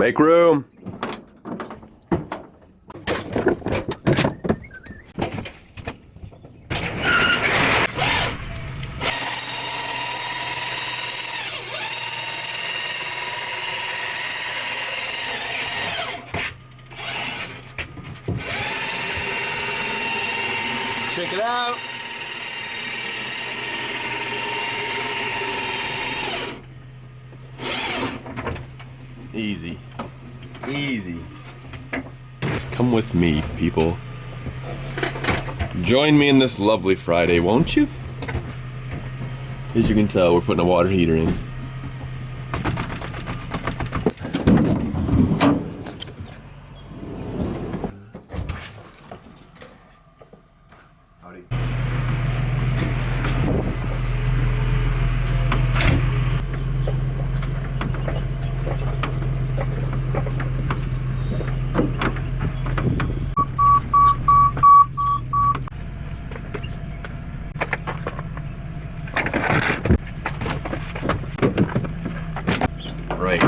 Make room. Check it out. Easy. Easy. Come with me, people. Join me in this lovely Friday, won't you? As you can tell, we're putting a water heater in. Howdy. Right.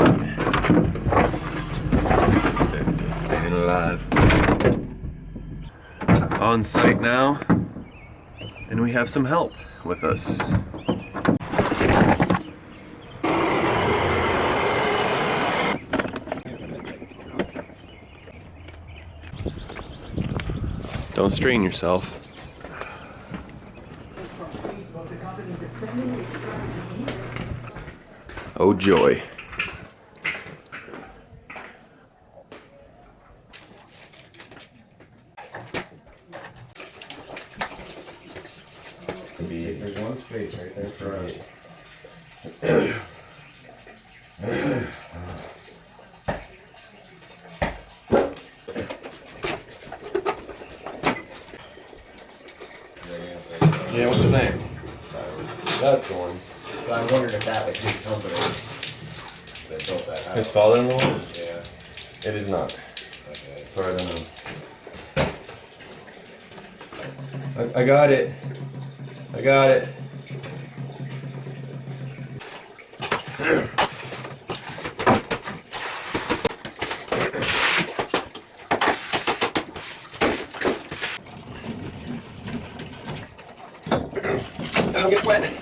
Staying alive. On site now, and we have some help with us. Don't strain yourself. Oh joy. There's one space right there for us. Yeah, what's his name? That's the one. So I wondered if that was his company that built that house. His father-in-law? Yeah. It is not. Okay. So I don't know. I got it. I got it. Don't get wet.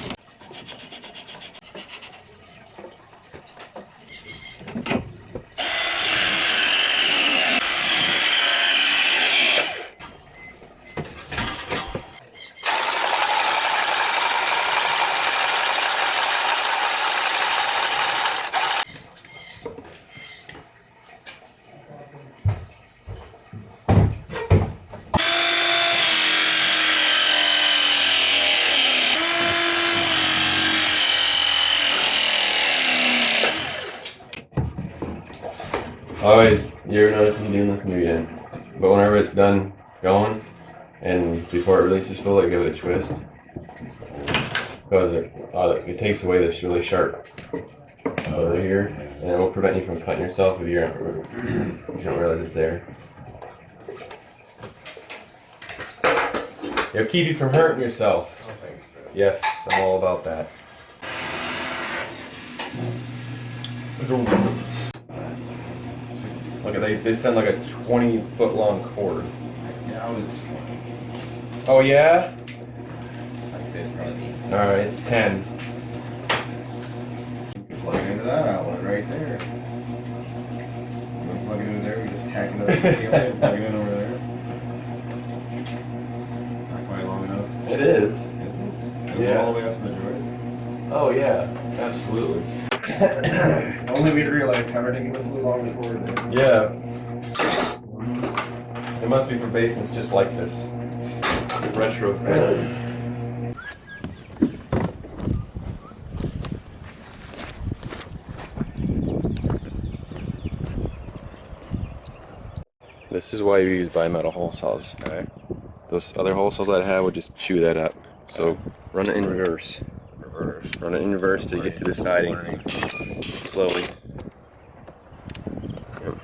Always, you ever notice when you do nothing again, but whenever it's done going, and before it releases fully, give it a twist. Because it takes away this really sharp over here, and it will prevent you from cutting yourself if you don't realize it's there. It'll keep you from hurting yourself. Oh, thanks, bro. Yes, I'm all about that. Look at they send like a 20-foot long cord. Yeah, I was 20. Oh yeah? I'd say it's probably 8. Alright, it's 10. Plug it into that outlet right there. You want to plug it into there, we just tack it up to the ceiling and plug it in over there. Not quite long enough. It is. Yeah. All the way up to the joist. Oh yeah, absolutely. Only we'd realized how ridiculously long the cord is. Yeah. It must be for basements just like this. Retro. This is why you use bimetal hole saws. Okay. Those other hole saws I had would just chew that up. So run it in reverse. Run it in reverse till you get to the siding. Slowly. Yep.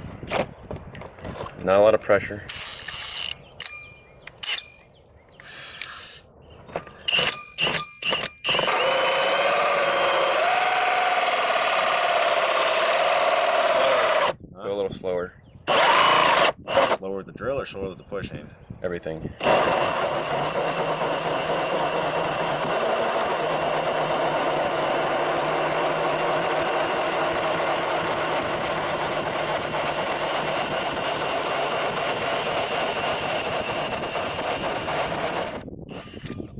Not a lot of pressure. slower. Slower with the drill or slower with the pushing? Everything.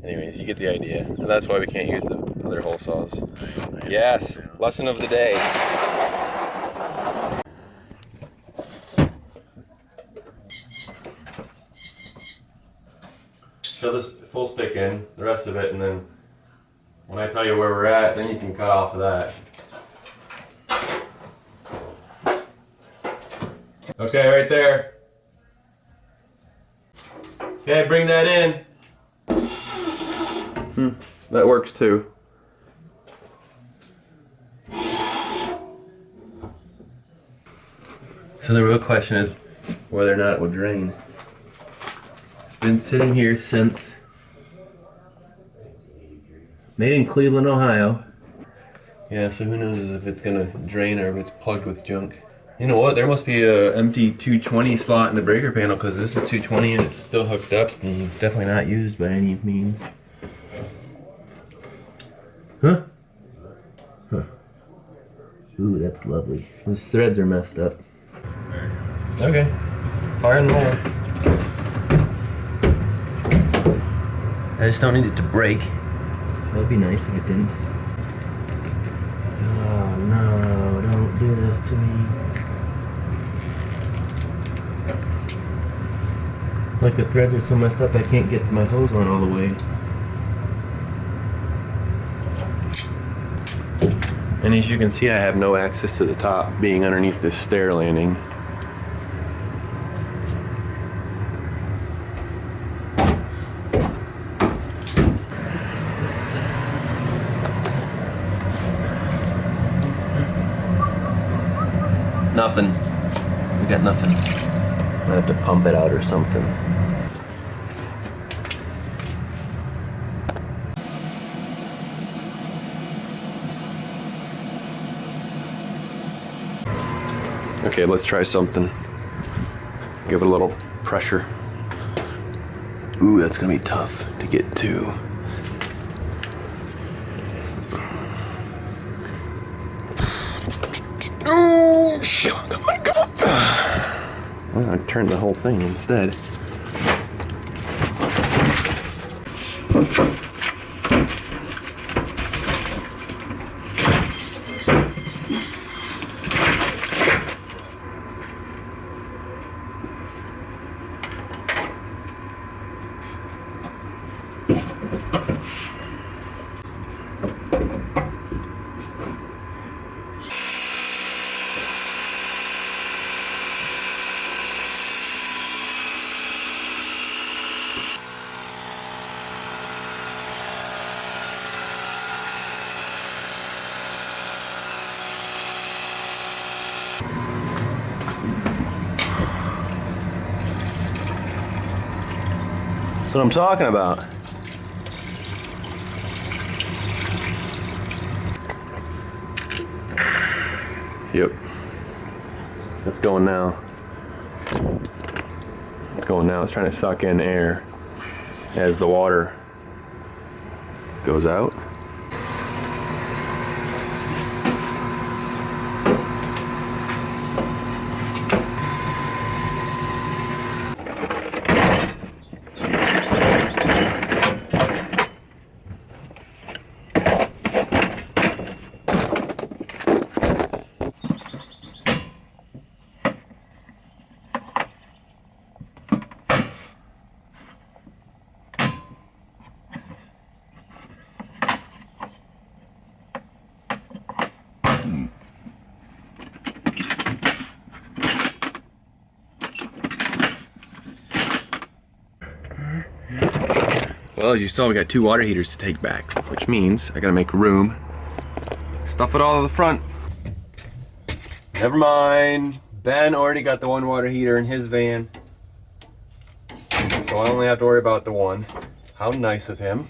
Anyways, you get the idea. And that's why we can't use the other hole saws. Yes, lesson of the day. Shove this full stick in, the rest of it, and then when I tell you where we're at, then you can cut off of that. Okay, right there. Okay, bring that in. That works too. So the real question is whether or not it will drain. It's been sitting here since made in Cleveland, Ohio. Yeah, so who knows if it's gonna drain or if it's plugged with junk. You know what? There must be a empty 220 slot in the breaker panel because this is 220 and it's still hooked up and definitely not used by any means. Huh? Huh. Ooh, that's lovely. Those threads are messed up. Okay. Fire in the motor. I just don't need it to break. That would be nice if it didn't. Oh no, don't do this to me. Like the threads are so messed up I can't get my hose on all the way. And as you can see, I have no access to the top, being underneath this stair landing. Nothing. We got nothing. I have to pump it out or something. Okay, let's try something. Give it a little pressure. Ooh, that's gonna be tough to get to. Oh, shit, come on, come on. Well, I turned the whole thing instead. That's what I'm talking about. Yep. It's going now. It's going now. It's trying to suck in air as the water goes out. Well, as you saw, we got 2 water heaters to take back, which means I gotta make room. Stuff it all to the front. Never mind. Ben already got the 1 water heater in his van, so I only have to worry about the 1. How nice of him.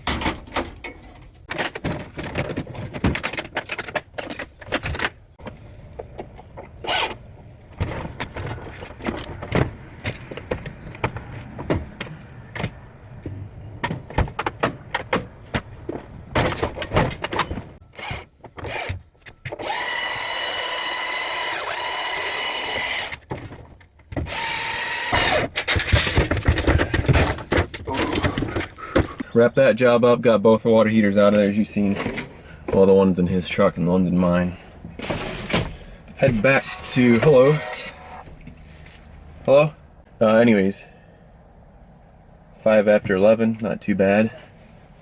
wrap that job up. Got both the water heaters out of there, as you've seen. Well, the ones in his truck and the ones in mine. Head back to, hello? Anyways, 5 after 11, not too bad.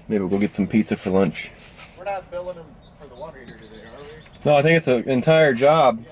Maybe we'll go get some pizza for lunch. We're not billing them for the water heater today, are we? No, I think it's an entire job.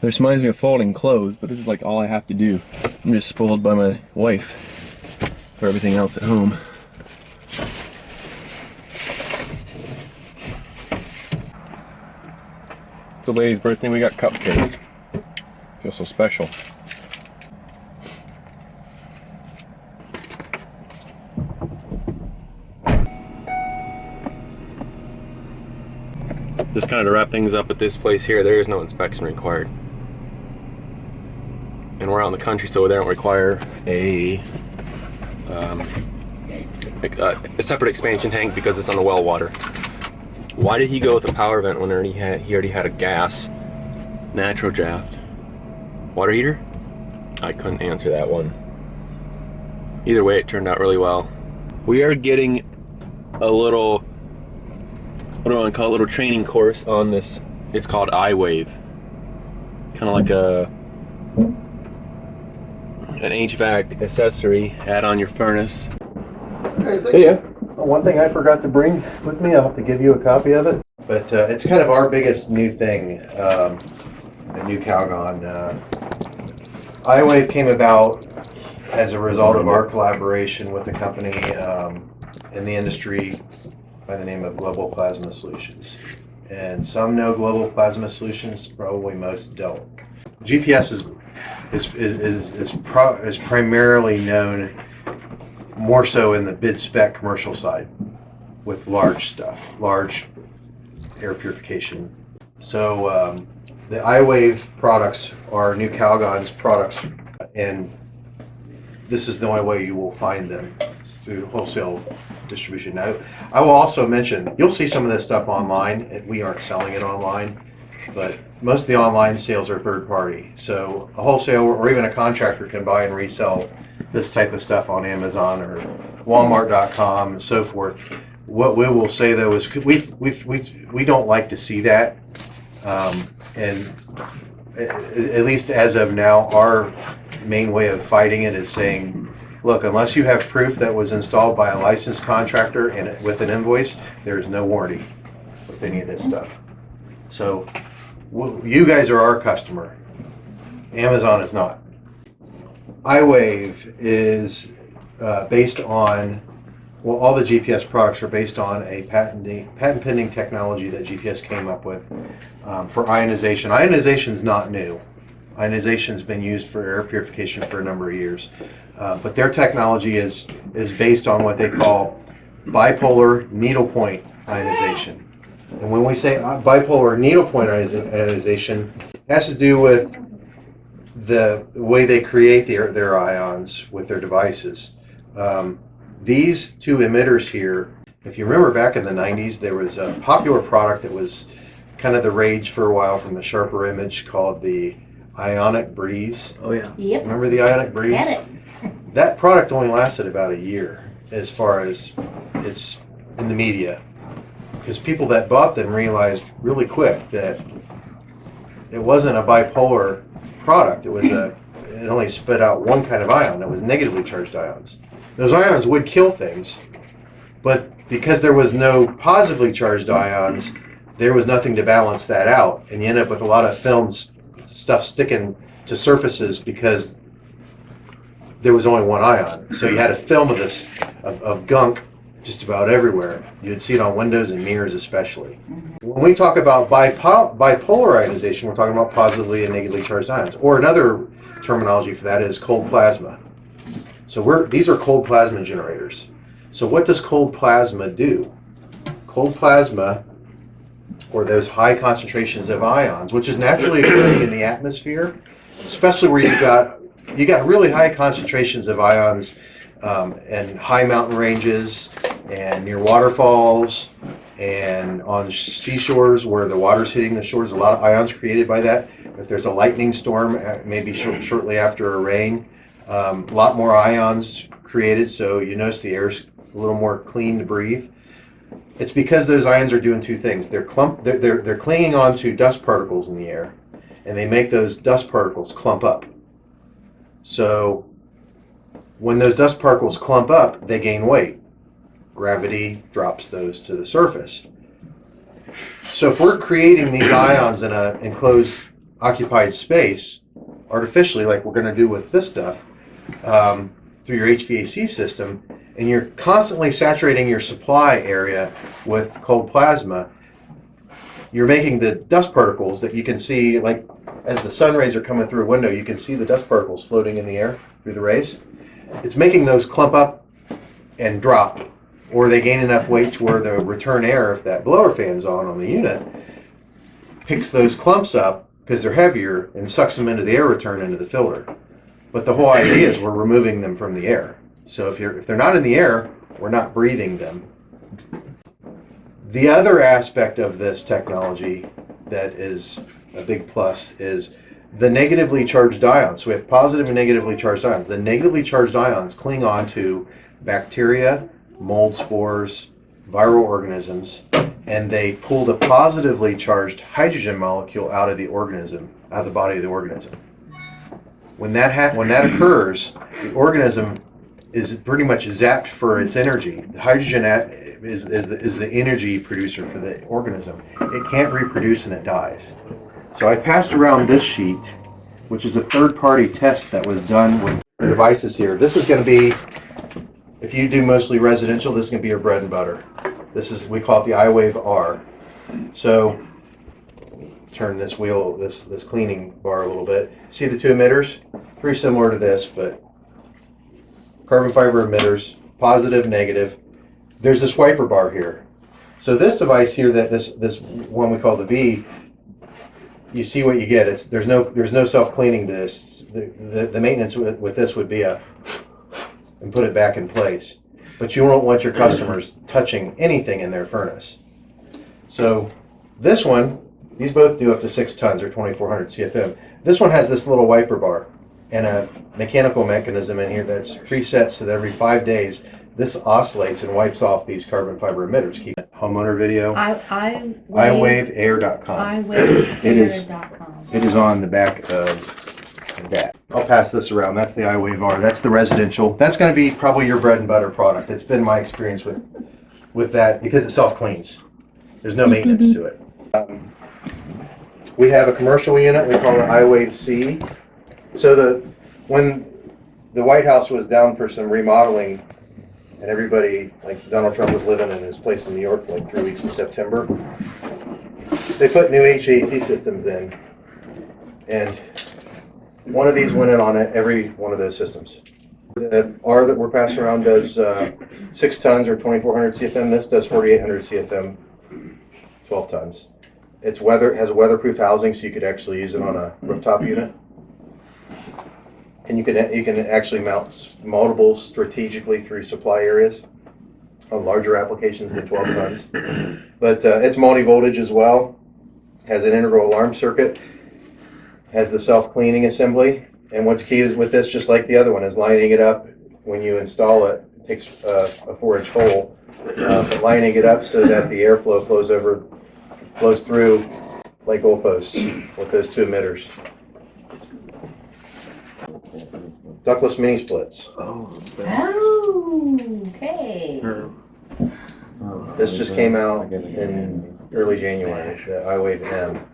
This reminds me of folding clothes, but this is like all I have to do. I'm just spoiled by my wife for everything else at home. It's a lady's birthday, we got cupcakes. Feel so special. Just kind of to wrap things up at this place here, there is no inspection required. And we're out in the country, so they don't require a separate expansion tank because it's on the well water. Why did he go with a power vent when he already had a gas natural draft water heater? I couldn't answer that one. Either way, it turned out really well. We are getting a little, what do I want to call it, a little training course on this. It's called iWave. Kind of like an HVAC accessory, add on your furnace. Hey, yeah. One thing I forgot to bring with me, I'll have to give you a copy of it. But it's kind of our biggest new thing, a new Calgon. iWave came about as a result of our collaboration with a company in the industry by the name of Global Plasma Solutions. And some know Global Plasma Solutions, probably most don't. GPS is primarily known more so in the bid spec commercial side with large stuff, large air purification. So the iWave products are new Calgon's products, and this is the only way you will find them, through wholesale distribution. Now, I will also mention, you'll see some of this stuff online. We aren't selling it online, but most of the online sales are third party. So a wholesaler or even a contractor can buy and resell this type of stuff on Amazon or Walmart.com and so forth. What we will say though is we don't like to see that, and at least as of now, our main way of fighting it is saying, look, unless you have proof that was installed by a licensed contractor and with an invoice, there is no warranty with any of this stuff. So you guys are our customer. Amazon is not. iWave is based on, well, all the GPS products are based on a patent pending technology that GPS came up with for ionization. Ionization is not new. Ionization has been used for air purification for a number of years. But their technology is based on what they call bipolar needlepoint ionization. And when we say bipolar needlepoint ionization, it has to do with the way they create their ions with their devices. These two emitters here, if you remember back in the 90s, there was a popular product that was kind of the rage for a while from the Sharper Image called the Ionic Breeze. Oh yeah. Yep. Remember the Ionic Breeze? Had it. That product only lasted about a year as far as it's in the media. Because people that bought them realized really quick that it wasn't a bipolar product. It only spit out one kind of ion. It was negatively charged ions. Those ions would kill things, but because there was no positively charged ions, there was nothing to balance that out, and you end up with a lot of film stuff sticking to surfaces because there was only one ion. So you had a film of this of gunk just about everywhere. You'd see it on windows and mirrors especially. When we talk about bipolar ionization, we're talking about positively and negatively charged ions. Or another terminology for that is cold plasma. So these are cold plasma generators. So what does cold plasma do? Cold plasma, or those high concentrations of ions, which is naturally occurring in the atmosphere, especially where you got really high concentrations of ions and high mountain ranges and near waterfalls and on seashores where the water's hitting the shores. A lot of ions created by that. If there's a lightning storm, maybe shortly after a rain, a lot more ions created. So you notice the air's a little more clean to breathe. It's because those ions are doing two things. They're clinging onto dust particles in the air, and they make those dust particles clump up. So when those dust particles clump up, they gain weight. Gravity drops those to the surface. So if we're creating these ions in an enclosed, occupied space, artificially, like we're going to do with this stuff, through your HVAC system, and you're constantly saturating your supply area with cold plasma, you're making the dust particles that you can see, like as the sun rays are coming through a window, you can see the dust particles floating in the air through the rays. It's making those clump up and drop, or they gain enough weight to where the return air, if that blower fan's on the unit, picks those clumps up because they're heavier and sucks them into the air return into the filter. But the whole idea is we're removing them from the air. So if they're not in the air, we're not breathing them. The other aspect of this technology that is a big plus is the negatively charged ions. So we have positive and negatively charged ions. The negatively charged ions cling on to bacteria, mold spores, viral organisms, and they pull the positively charged hydrogen molecule out of the organism, out of the body of the organism. When that occurs, the organism is pretty much zapped for its energy. The hydrogen is the energy producer for the organism. It can't reproduce and it dies. So I passed around this sheet, which is a third-party test that was done with the devices here. This is going to be, if you do mostly residential, this is going to be your bread and butter. We call it the iWave R. So turn this wheel, this cleaning bar a little bit. See the two emitters? Pretty similar to this, but carbon fiber emitters, positive, negative. There's this wiper bar here. So this device here, that this one we call the V, you see what you get. There's no self-cleaning to this. The maintenance with this would be and put it back in place. But you won't want your customers touching anything in their furnace. So this one, these both do up to 6 tons or 2,400 CFM. This one has this little wiper bar and a mechanical mechanism in here that's preset so that every 5 days this oscillates and wipes off these carbon fiber emitters. Keep it. Homeowner video. iWaveAir.com. iWaveAir.com. It is on the back of that. I'll pass this around. That's the iWave R. That's the residential. That's going to be probably your bread and butter product. It's been my experience with that because it self-cleans. There's no maintenance to it. We have a commercial unit. We call it iWave C. So when the White House was down for some remodeling, and everybody, like Donald Trump was living in his place in New York for like 3 weeks in September, they put new HVAC systems in, and one of these went in on every one of those systems. The R that we're passing around does 6 tons or 2,400 CFM. This does 4,800 CFM, 12 tons. It has a weatherproof housing, so you could actually use it on a rooftop unit. And you can actually mount multiples strategically through supply areas on larger applications than 12 tons. But it's multi-voltage as well. Has an integral alarm circuit. Has the self-cleaning assembly. And what's key is with this, just like the other one, is lining it up when you install it. It takes a 4-inch hole, but lining it up so that the airflow flows through like goalposts with those 2 emitters. Ductless mini splits. Oh, okay. This just came out in early January, the iWave M,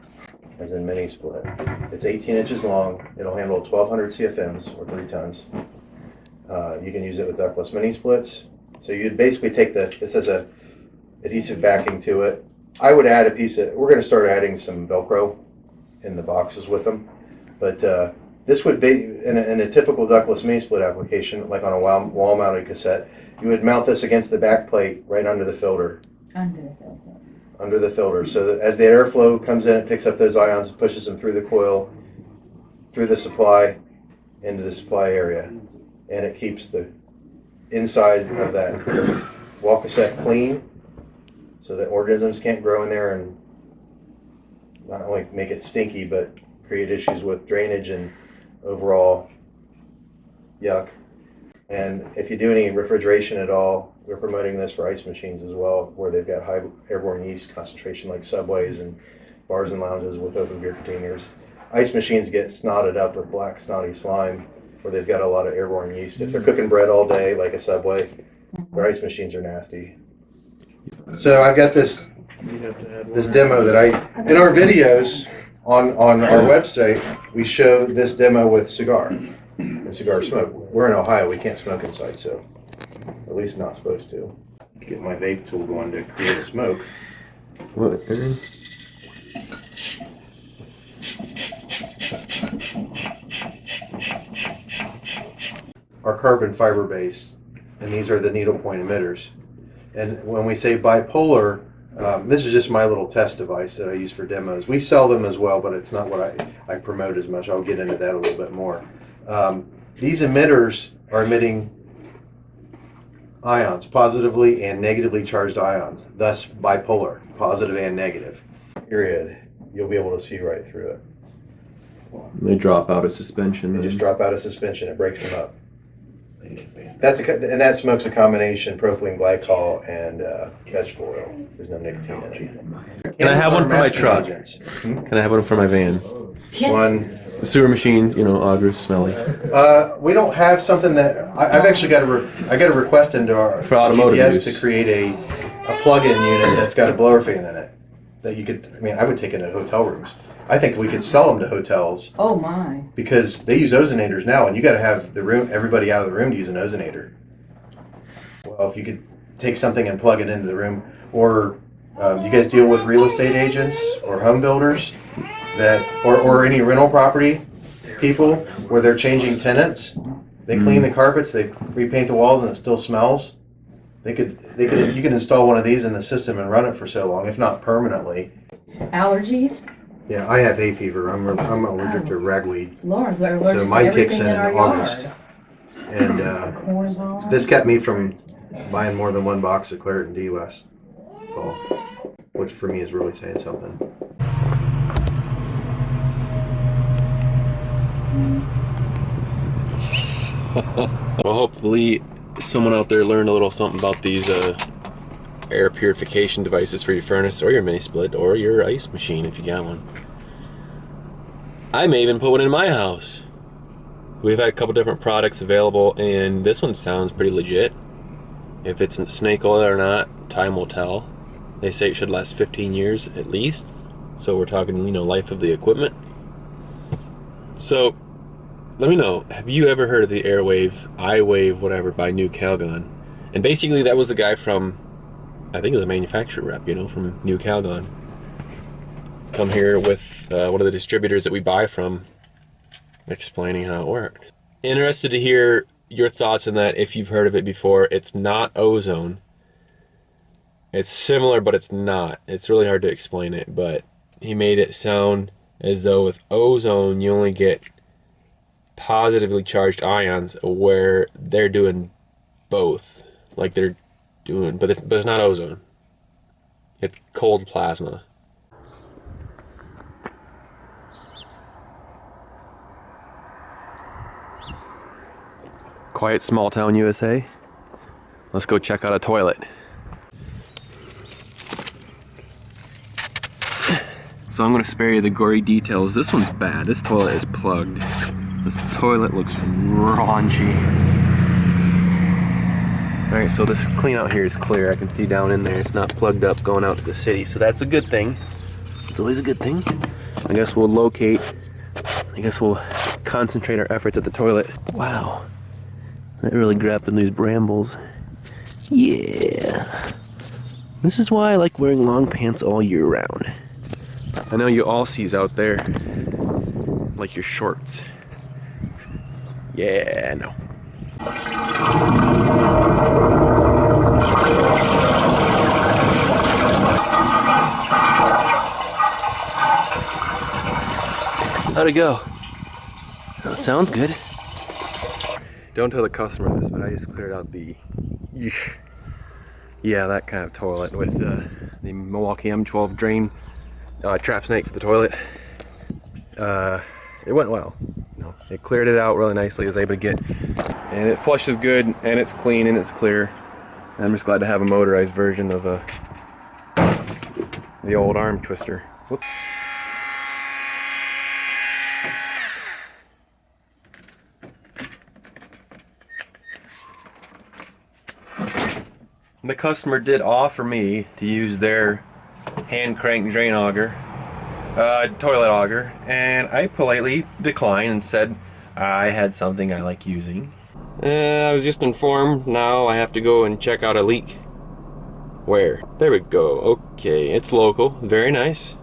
as in mini split. It's 18 inches long. It'll handle 1,200 CFMs, or 3 tons. You can use it with ductless mini splits. So you'd basically take this has a adhesive backing to it. I would add we're going to start adding some Velcro in the boxes with them. But this would be, in a typical ductless mini split application, like on a wall-mounted cassette, you would mount this against the back plate right under the filter. Under the filter. So that as the airflow comes in, it picks up those ions and pushes them through the coil, through the supply, into the supply area. And it keeps the inside of that wall cassette clean so that organisms can't grow in there and not only make it stinky, but create issues with drainage and overall yuck. And if you do any refrigeration at all, we're promoting this for ice machines as well, where they've got high airborne yeast concentration, like Subways and bars and lounges with open beer containers. Ice machines get snotted up with black snotty slime, where they've got a lot of airborne yeast. If they're cooking bread all day, like a Subway, their ice machines are nasty. So I've got this demo that in our videos on our website, we show this demo with cigar and cigar smoke. We're in Ohio, we can't smoke inside, so at least not supposed to. Get my vape tool going to create a smoke. What? Are carbon fiber based, and these are the needle point emitters. And when we say bipolar, this is just my little test device that I use for demos. We sell them as well, but it's not what I promote as much. I'll get into that a little bit more. These emitters are emitting ions, positively and negatively charged ions, thus bipolar, positive and negative. Period. You'll be able to see right through it. They drop out of suspension. They just drop out of suspension. It breaks them up. And that smoke's a combination propylene glycol and vegetable oil. There's no nicotine in it. Can I have one for my truck? Agents. Can I have one for my van? One. The sewer machine, augers, smelly. We don't have something that I've actually got I got a request into our For automotive GPS use. to create a plug-in unit that's got a blower fan in it that you could. I would take it in hotel rooms. I think we could sell them to hotels. Oh my. Because they use ozonators now, and you got to have everybody out of the room to use an ozonator. Well, if you could take something and plug it into the room, or you guys deal with real estate agents or home builders or any rental property people where they're changing tenants. They clean the carpets, they repaint the walls, and it still smells. You can install one of these in the system and run it for so long, if not permanently. Allergies? Yeah, I have hay fever. I'm allergic to ragweed. Laura's allergic So to mine kicks everything in our August. yard. And Cornball. this kept me from buying more than one box of Claret D last fall, which for me is really saying something. Well, hopefully someone out there learned a little something about these air purification devices for your furnace or your mini split or your ice machine if you got one. I may even put one in my house. We've had a couple different products available, and this one sounds pretty legit. If it's snake oil or not, time will tell. They say it should last 15 years at least, so we're talking, life of the equipment. So let me know, have you ever heard of the Airwave, iWave, whatever, by New Calgon? And basically that was the guy from, I think it was a manufacturer rep, from New Calgon. Come here with one of the distributors that we buy from, explaining how it works. Interested to hear your thoughts on that if you've heard of it before. It's not ozone. It's similar, but it's not. It's really hard to explain it, but he made it sound as though with ozone you only get positively charged ions, where they're doing both. Like they're doing, but it's not ozone. It's cold plasma. Quiet small town USA. Let's go check out a toilet. So I'm gonna spare you the gory details. This one's bad. This toilet is plugged. This toilet looks raunchy. Alright, so this clean out here is clear. I can see down in there. It's not plugged up going out to the city. So that's a good thing. It's always a good thing. I guess we'll concentrate our efforts at the toilet. Wow. That really grabbed these brambles. Yeah. This is why I like wearing long pants all year round. I know you all sees out there like your shorts. Yeah, no. How'd it go? Oh, sounds good. Don't tell the customer this, but I just cleared out the, yeah, that kind of toilet with the Milwaukee M12 drain trap snake for the toilet. It went well. You know, it cleared it out really nicely. I was able to get, and it flushes good, and it's clean, and it's clear. And I'm just glad to have a motorized version of the old arm twister. Whoops. The customer did offer me to use their hand crank drain auger, toilet auger, and I politely declined and said I had something I like using. I was just informed now I have to go and check out a leak. Where? There we go. Okay, it's local. Very nice.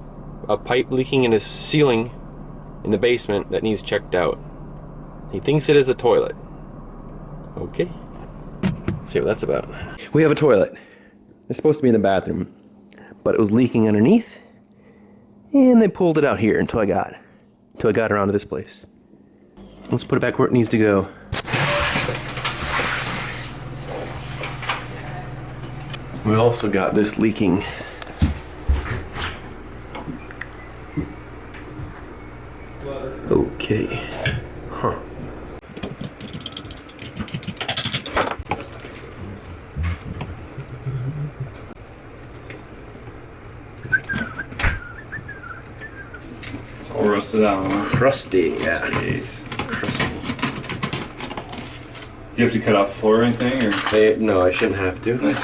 A pipe leaking in the ceiling in the basement that needs checked out. He thinks it is a toilet. Okay. See what that's about. We have a toilet. It's supposed to be in the bathroom, but it was leaking underneath, and they pulled it out here until I got around to this place. Let's put it back where it needs to go. We also got this leaking. Okay. Huh. It's all rusted out, huh? Crusty, yeah. Jeez. Crusty. Do you have to cut off the floor or anything, or? Hey, no, I shouldn't have to. Nice.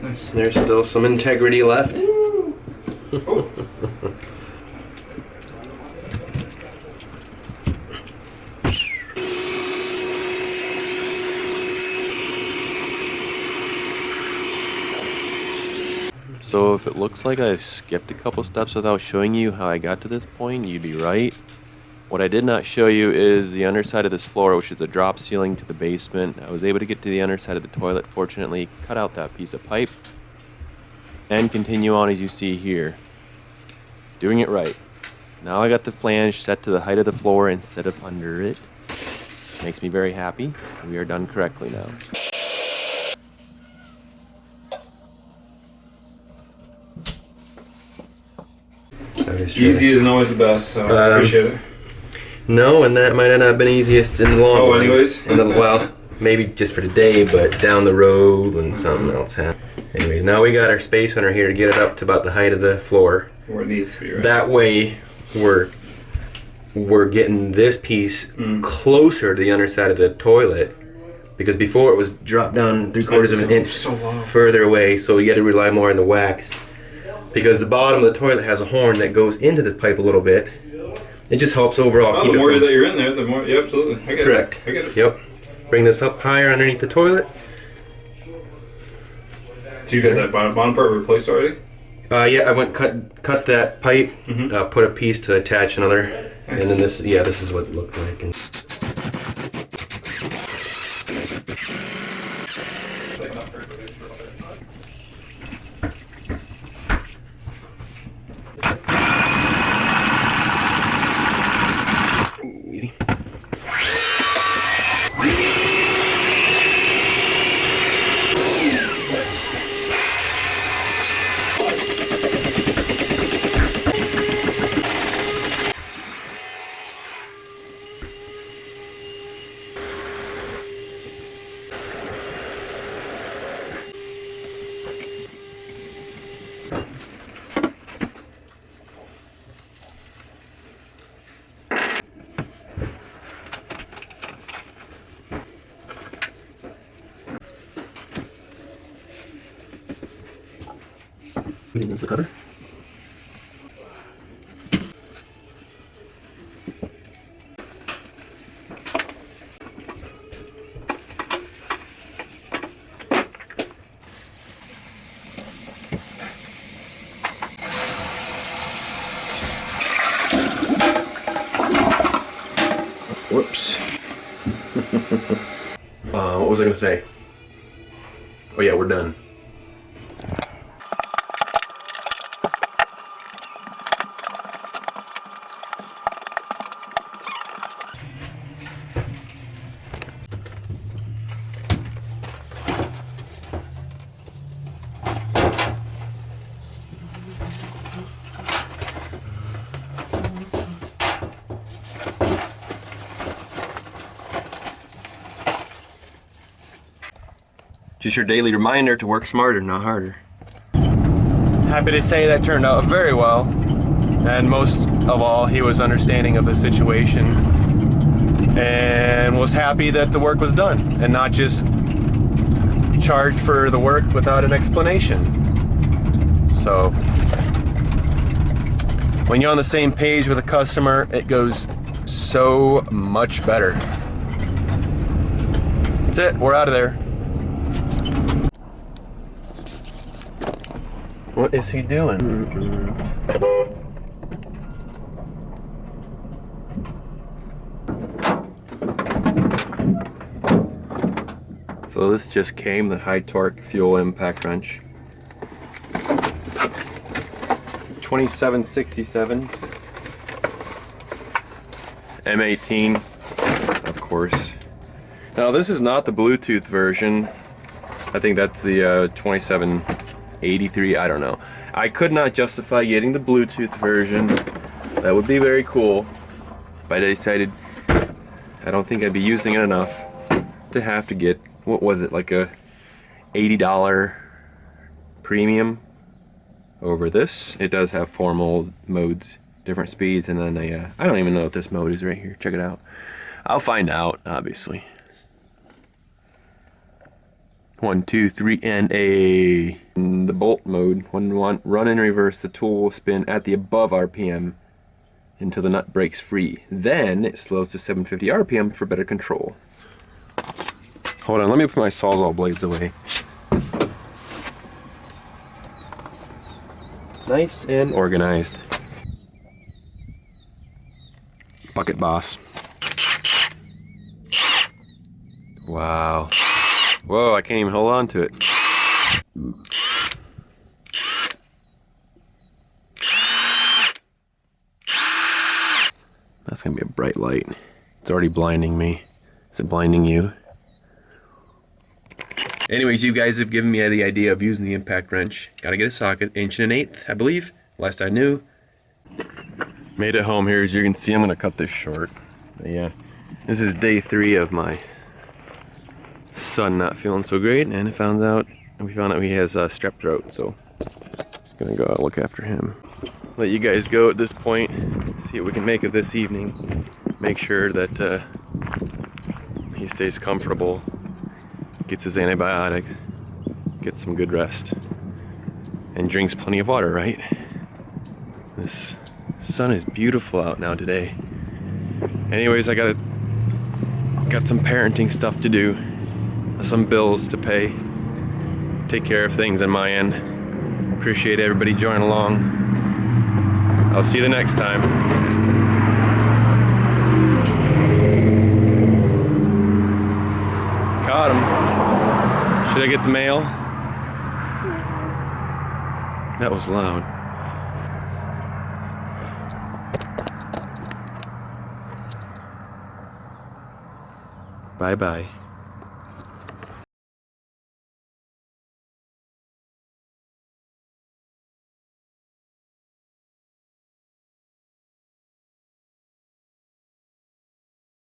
Nice. There's still some integrity left. So if it looks like I skipped a couple steps without showing you how I got to this point, you'd be right. What I did not show you is the underside of this floor, which is a drop ceiling to the basement. I was able to get to the underside of the toilet, fortunately, cut out that piece of pipe, and continue on as you see here. Doing it right. Now I got the flange set to the height of the floor instead of under it. Makes me very happy. We are done correctly now. Easy isn't always the best, so I appreciate it. No, and that might not have been easiest in the long run. Oh, anyways? Well, maybe just for today, but down the road when something else happens. Anyways, now we got our space under here to get it up to about the height of the floor. Where it needs to be, right? That way, we're getting this piece closer to the underside of the toilet, because before it was dropped down 3/4 of an inch further away, so you got to rely more on the wax. Because the bottom of the toilet has a horn that goes into the pipe a little bit. It just helps overall keep the it more from... that you're in there, the more... Yeah, absolutely. I get Correct. it. I get it. Yep. Bring this up higher underneath the toilet. So you got that bottom part replaced already? Yeah, I went cut that pipe, put a piece to attach another, Nice. and then this is what it looked like. And easy. Use the cutter. Whoops. What was I gonna say? Oh yeah, we're done. Just your daily reminder to work smarter, not harder. Happy to say that turned out very well. And most of all, he was understanding of the situation and was happy that the work was done and not just charged for the work without an explanation. So when you're on the same page with a customer, it goes so much better. That's it, we're out of there. What is he doing? So this just came, the high torque fuel impact wrench. 2767 M18, of course. Now this is not the Bluetooth version. I think that's the 2783, I don't know. I could not justify getting the Bluetooth version. That would be very cool, but I decided I don't think I'd be using it enough to have to get, what was it, like a $80 premium over this. It does have 4 modes, different speeds, and then I don't even know if this mode is right here. Check it out. I'll find out, obviously. 1, 2, 3, and A. In the bolt mode, when we want run and reverse, the tool will spin at the above RPM until the nut breaks free. Then it slows to 750 RPM for better control. Hold on, let me put my Sawzall blades away. Nice and organized. Bucket boss. Wow. Whoa, I can't even hold on to it. That's gonna be a bright light. It's already blinding me. Is it blinding you? Anyways, you guys have given me the idea of using the impact wrench. Gotta get a socket, 1.1/8", I believe, last I knew. Made it home here. As you can see, I'm gonna cut this short. But yeah, this is day 3 of my son not feeling so great, and we found out he has strep throat, so gonna go out and look after him. Let you guys go at this point, see what we can make of this evening. Make sure that he stays comfortable, gets his antibiotics, gets some good rest, and drinks plenty of water, right? This sun is beautiful out now today. Anyways, I got some parenting stuff to do, some bills to pay, take care of things on my end. Appreciate everybody joining along. I'll see you the next time. Caught him. Should I get the mail? That was loud. Bye-bye.